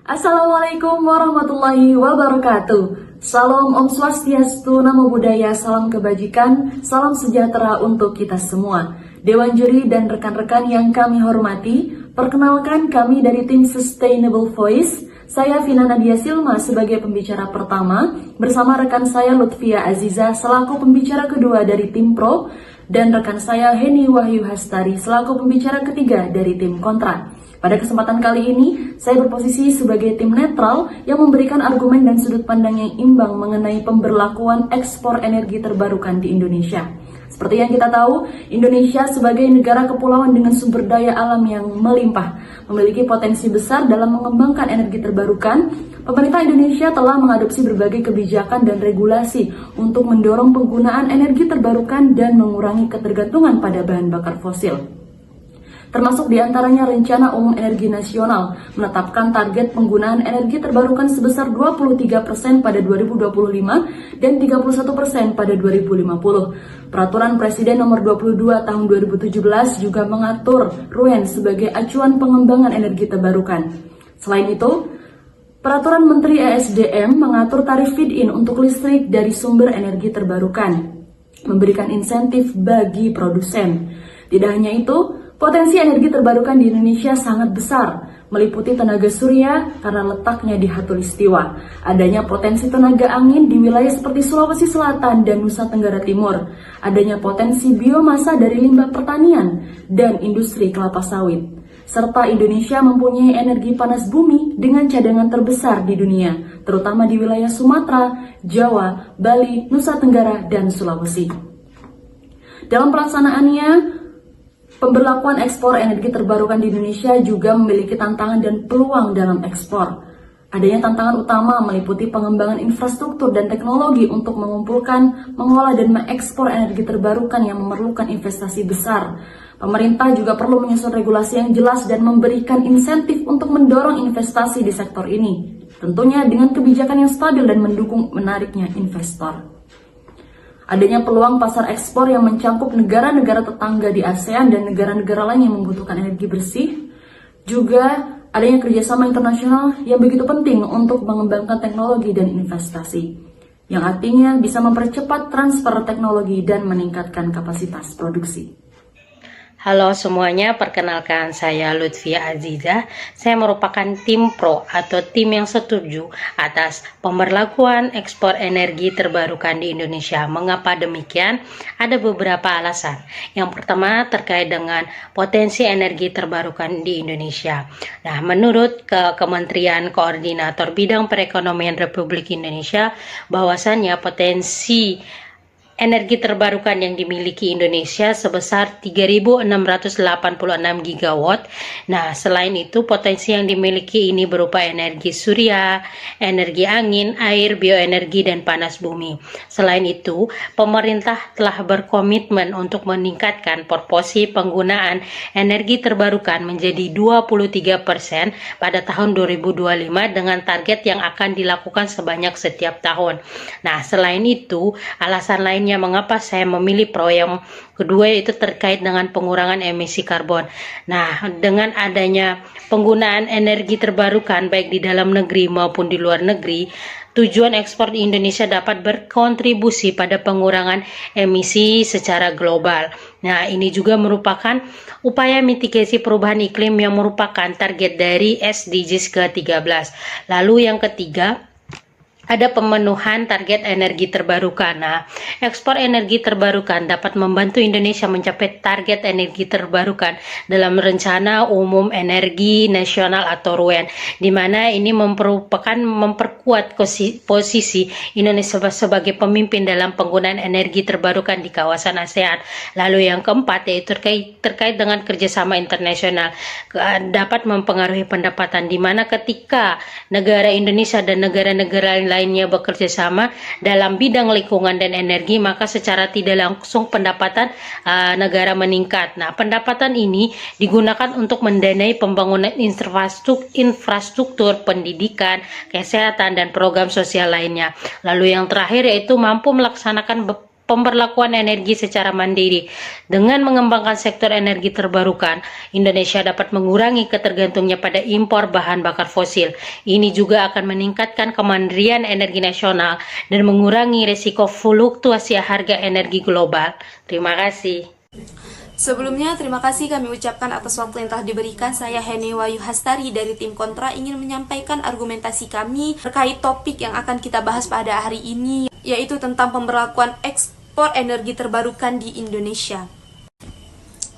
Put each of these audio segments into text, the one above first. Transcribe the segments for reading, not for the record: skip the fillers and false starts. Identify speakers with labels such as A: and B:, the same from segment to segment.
A: Assalamualaikum warahmatullahi wabarakatuh. Salam Om Swastiastu, Namo Buddhaya, salam kebajikan, salam sejahtera untuk kita semua. Dewan Juri dan rekan-rekan yang kami hormati, perkenalkan kami dari tim Sustainable Voice. Saya Vina Nadia Silma sebagai pembicara pertama, bersama rekan saya Lutfia Aziza selaku pembicara kedua dari tim Pro, dan rekan saya Heni Wahyu Hastari selaku pembicara ketiga dari tim Kontra. Pada kesempatan kali ini, saya berposisi sebagai tim netral yang memberikan argumen dan sudut pandang yang imbang mengenai pemberlakuan ekspor energi terbarukan di Indonesia. Seperti yang kita tahu, Indonesia sebagai negara kepulauan dengan sumber daya alam yang melimpah, memiliki potensi besar dalam mengembangkan energi terbarukan. Pemerintah Indonesia telah mengadopsi berbagai kebijakan dan regulasi untuk mendorong penggunaan energi terbarukan dan mengurangi ketergantungan pada bahan bakar fosil. Termasuk diantaranya Rencana Umum Energi Nasional menetapkan target penggunaan energi terbarukan sebesar 23% pada 2025 dan 31% pada 2050. Peraturan Presiden Nomor 22 Tahun 2017 juga mengatur RUEN sebagai acuan pengembangan energi terbarukan. Selain itu, Peraturan Menteri ESDM mengatur tarif feed-in untuk listrik dari sumber energi terbarukan, memberikan insentif bagi produsen. Tidak hanya itu, potensi energi terbarukan di Indonesia sangat besar, meliputi tenaga surya karena letaknya di Khatulistiwa, adanya potensi tenaga angin di wilayah seperti Sulawesi Selatan dan Nusa Tenggara Timur, adanya potensi biomasa dari limbah pertanian dan industri kelapa sawit, serta Indonesia mempunyai energi panas bumi dengan cadangan terbesar di dunia, terutama di wilayah Sumatera, Jawa, Bali, Nusa Tenggara, dan Sulawesi. Dalam pelaksanaannya, pemberlakuan ekspor energi terbarukan di Indonesia juga memiliki tantangan dan peluang dalam ekspor. Adanya tantangan utama meliputi pengembangan infrastruktur dan teknologi untuk mengumpulkan, mengolah, dan mengekspor energi terbarukan yang memerlukan investasi besar. Pemerintah juga perlu menyusun regulasi yang jelas dan memberikan insentif untuk mendorong investasi di sektor ini. Tentunya dengan kebijakan yang stabil dan mendukung menariknya investor. Adanya peluang pasar ekspor yang mencakup negara-negara tetangga di ASEAN dan negara-negara lain yang membutuhkan energi bersih. Juga adanya kerjasama internasional yang begitu penting untuk mengembangkan teknologi dan investasi, yang artinya bisa mempercepat transfer teknologi dan meningkatkan kapasitas produksi.
B: Halo semuanya, perkenalkan saya Lutfia Aziza. Saya merupakan tim Pro atau tim yang setuju atas pemberlakuan ekspor energi terbarukan di Indonesia. Mengapa demikian? Ada beberapa alasan. Yang pertama terkait dengan potensi energi terbarukan di Indonesia. Nah, menurut Kementerian Koordinator Bidang Perekonomian Republik Indonesia, bahwasannya potensi energi terbarukan yang dimiliki Indonesia sebesar 3.686 gigawatt. Nah, selain itu potensi yang dimiliki ini berupa energi surya, energi angin, air, bioenergi, dan panas bumi. Selain itu, pemerintah telah berkomitmen untuk meningkatkan proporsi penggunaan energi terbarukan menjadi 23% pada tahun 2025 dengan target yang akan dilakukan sebanyak setiap tahun. Nah, selain itu, alasan lain mengapa saya memilih Pro yang kedua itu terkait dengan pengurangan emisi karbon. Nah, dengan adanya penggunaan energi terbarukan baik di dalam negeri maupun di luar negeri, tujuan ekspor di Indonesia dapat berkontribusi pada pengurangan emisi secara global. Nah, ini juga merupakan upaya mitigasi perubahan iklim yang merupakan target dari SDGs ke-13. Lalu yang ketiga, ada pemenuhan target energi terbarukan. Nah, ekspor energi terbarukan dapat membantu Indonesia mencapai target energi terbarukan dalam Rencana Umum Energi Nasional atau RUEN, di mana ini memperkuat posisi Indonesia sebagai pemimpin dalam penggunaan energi terbarukan di kawasan ASEAN. Lalu yang keempat yaitu terkait dengan kerjasama internasional dapat mempengaruhi pendapatan, di mana ketika negara Indonesia dan negara-negara lainnya bekerja sama dalam bidang lingkungan dan energi, maka secara tidak langsung pendapatan negara meningkat. Nah, pendapatan ini digunakan untuk mendanai pembangunan infrastruktur pendidikan, kesehatan, dan program sosial lainnya. Lalu yang terakhir yaitu mampu melaksanakan pemberlakuan energi secara mandiri. Dengan mengembangkan sektor energi terbarukan, Indonesia dapat mengurangi ketergantungnya pada impor bahan bakar fosil. Ini juga akan meningkatkan kemandirian energi nasional dan mengurangi risiko fluktuasi harga energi global. Terima kasih.
C: Sebelumnya, terima kasih kami ucapkan atas waktu yang telah diberikan. Saya Hene Wayu Hastari dari tim Kontra ingin menyampaikan argumentasi kami terkait topik yang akan kita bahas pada hari ini, yaitu tentang pemberlakuan ekspor energi terbarukan di Indonesia.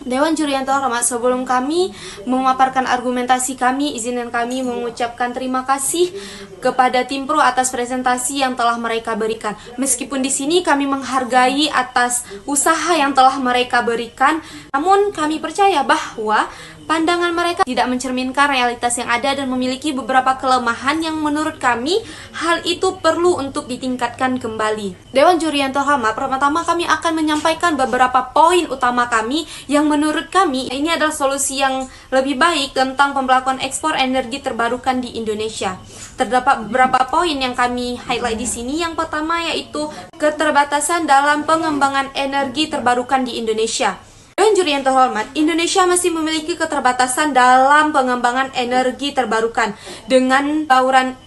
C: Dewan Juri yang terhormat, sebelum kami memaparkan argumentasi kami, izinkan kami mengucapkan terima kasih kepada tim Pro atas presentasi yang telah mereka berikan. Meskipun di sini kami menghargai atas usaha yang telah mereka berikan, namun kami percaya bahwa pandangan mereka tidak mencerminkan realitas yang ada dan memiliki beberapa kelemahan yang menurut kami hal itu perlu untuk ditingkatkan kembali. Dewan Juri yang terhormat, pertama-tama kami akan menyampaikan beberapa poin utama kami yang menurut kami ini adalah solusi yang lebih baik tentang pemberlakuan ekspor energi terbarukan di Indonesia. Terdapat beberapa poin yang kami highlight di sini. Yang pertama yaitu keterbatasan dalam pengembangan energi terbarukan di Indonesia. Dewan Juri yang terhormat, Indonesia masih memiliki keterbatasan dalam pengembangan energi terbarukan dengan bauran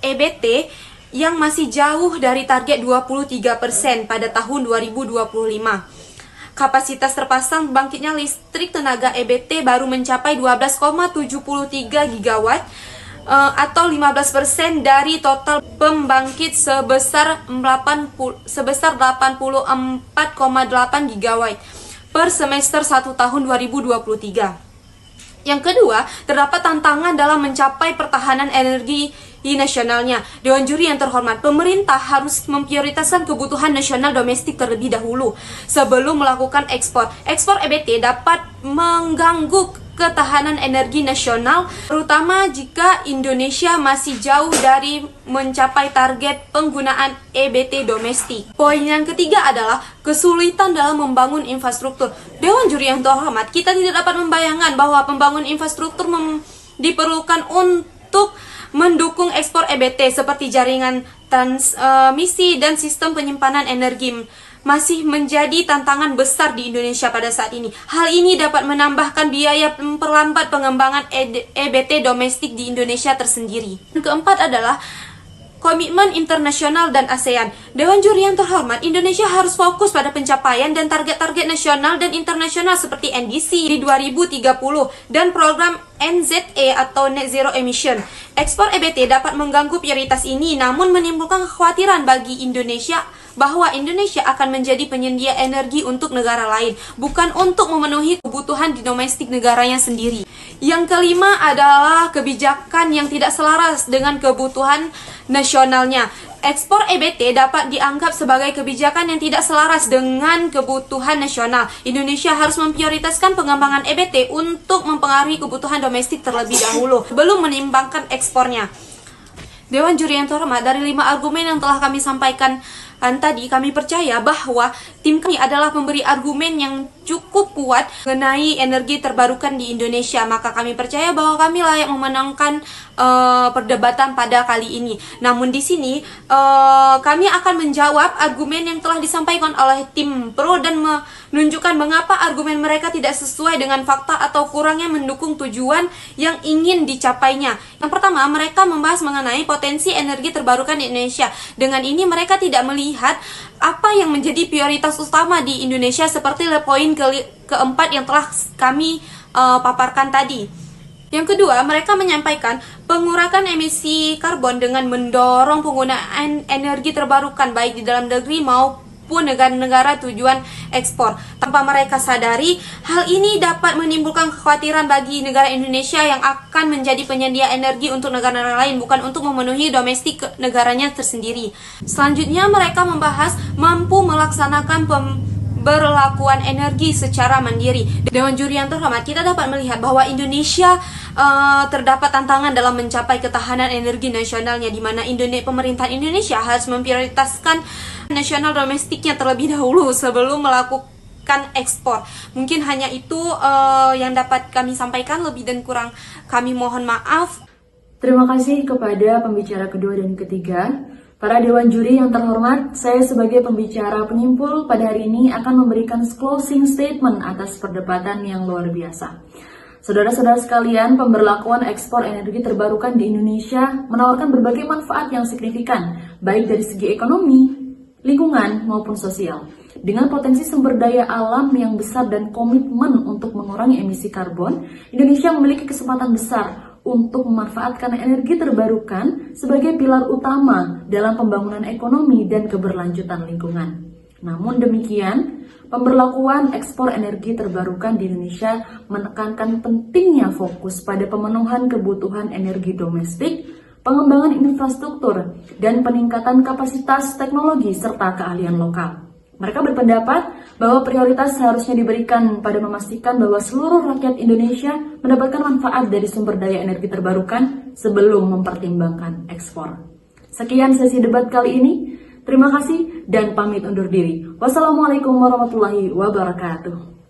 C: EBT yang masih jauh dari target 23% pada tahun 2025. Kapasitas terpasang bangkitnya listrik tenaga EBT baru mencapai 12,73 gigawatt atau 15% dari total pembangkit sebesar 84,8 gigawatt per semester 1 tahun 2023. Yang kedua, terdapat tantangan dalam mencapai pertahanan energi nasionalnya. Dewan Juri yang terhormat, pemerintah harus memprioritaskan kebutuhan nasional domestik terlebih dahulu sebelum melakukan ekspor. Ekspor EBT dapat mengganggu ketahanan energi nasional, terutama jika Indonesia masih jauh dari mencapai target penggunaan EBT domestik. Poin yang ketiga adalah kesulitan dalam membangun infrastruktur. Dewan Juri yang terhormat, kita tidak dapat membayangkan bahwa pembangunan infrastruktur diperlukan untuk mendukung ekspor EBT seperti jaringan transmisi dan sistem penyimpanan energi masih menjadi tantangan besar di Indonesia pada saat ini. Hal ini dapat menambahkan biaya memperlambat pengembangan EBT domestik di Indonesia tersendiri. Yang keempat adalah komitmen internasional dan ASEAN. Dewan Juri yang terhormat, Indonesia harus fokus pada pencapaian dan target-target nasional dan internasional seperti NDC di 2030 dan program NZE atau Net Zero Emission. Ekspor EBT dapat mengganggu prioritas ini, namun menimbulkan kekhawatiran bagi Indonesia bahwa Indonesia akan menjadi penyedia energi untuk negara lain, bukan untuk memenuhi kebutuhan di domestik negaranya sendiri. Yang kelima adalah kebijakan yang tidak selaras dengan kebutuhan nasionalnya. Ekspor EBT dapat dianggap sebagai kebijakan yang tidak selaras dengan kebutuhan nasional. Indonesia harus memprioritaskan pengembangan EBT untuk mempengaruhi kebutuhan domestik terlebih dahulu, belum menimbangkan ekspornya. Dewan Juri yang terhormat, dari 5 argumen yang telah kami sampaikan tadi, kami percaya bahwa tim kami adalah pemberi argumen yang cukup kuat mengenai energi terbarukan di Indonesia. Maka kami percaya bahwa kami layak memenangkan perdebatan pada kali ini. Namun di sini kami akan menjawab argumen yang telah disampaikan oleh tim Pro dan menunjukkan mengapa argumen mereka tidak sesuai dengan fakta atau kurangnya mendukung tujuan yang ingin dicapainya. Yang pertama, mereka membahas mengenai potensi energi terbarukan di Indonesia. Dengan ini mereka tidak melihat apa yang menjadi prioritas utama di Indonesia seperti poin keempat yang telah kami paparkan tadi. Yang kedua, mereka menyampaikan pengurangan emisi karbon dengan mendorong penggunaan energi terbarukan baik di dalam negeri maupun negara-negara tujuan ekspor. Tanpa mereka sadari, hal ini dapat menimbulkan kekhawatiran bagi negara Indonesia yang akan menjadi penyedia energi untuk negara-negara lain, bukan untuk memenuhi domestik negaranya tersendiri. Selanjutnya, mereka membahas mampu melaksanakan pemberlakuan energi secara mandiri. Dewan Juri yang terhormat, kita dapat melihat bahwa Indonesia terdapat tantangan dalam mencapai ketahanan energi nasionalnya, di mana pemerintahan Indonesia harus memprioritaskan nasional domestiknya terlebih dahulu sebelum melakukan ekspor. Mungkin hanya itu yang dapat kami sampaikan, lebih dan kurang kami mohon maaf.
A: Terima kasih kepada pembicara kedua dan ketiga. Para Dewan Juri yang terhormat, saya sebagai pembicara penyimpul pada hari ini akan memberikan closing statement atas perdebatan yang luar biasa. Saudara-saudara sekalian, pemberlakuan ekspor energi terbarukan di Indonesia menawarkan berbagai manfaat yang signifikan, baik dari segi ekonomi, lingkungan, maupun sosial. Dengan potensi sumber daya alam yang besar dan komitmen untuk mengurangi emisi karbon, Indonesia memiliki kesempatan besar untuk memanfaatkan energi terbarukan sebagai pilar utama dalam pembangunan ekonomi dan keberlanjutan lingkungan. Namun demikian, pemberlakuan ekspor energi terbarukan di Indonesia menekankan pentingnya fokus pada pemenuhan kebutuhan energi domestik, pengembangan infrastruktur, dan peningkatan kapasitas teknologi serta keahlian lokal. Mereka berpendapat bahwa prioritas seharusnya diberikan pada memastikan bahwa seluruh rakyat Indonesia mendapatkan manfaat dari sumber daya energi terbarukan sebelum mempertimbangkan ekspor. Sekian sesi debat kali ini. Terima kasih dan pamit undur diri. Wassalamualaikum warahmatullahi wabarakatuh.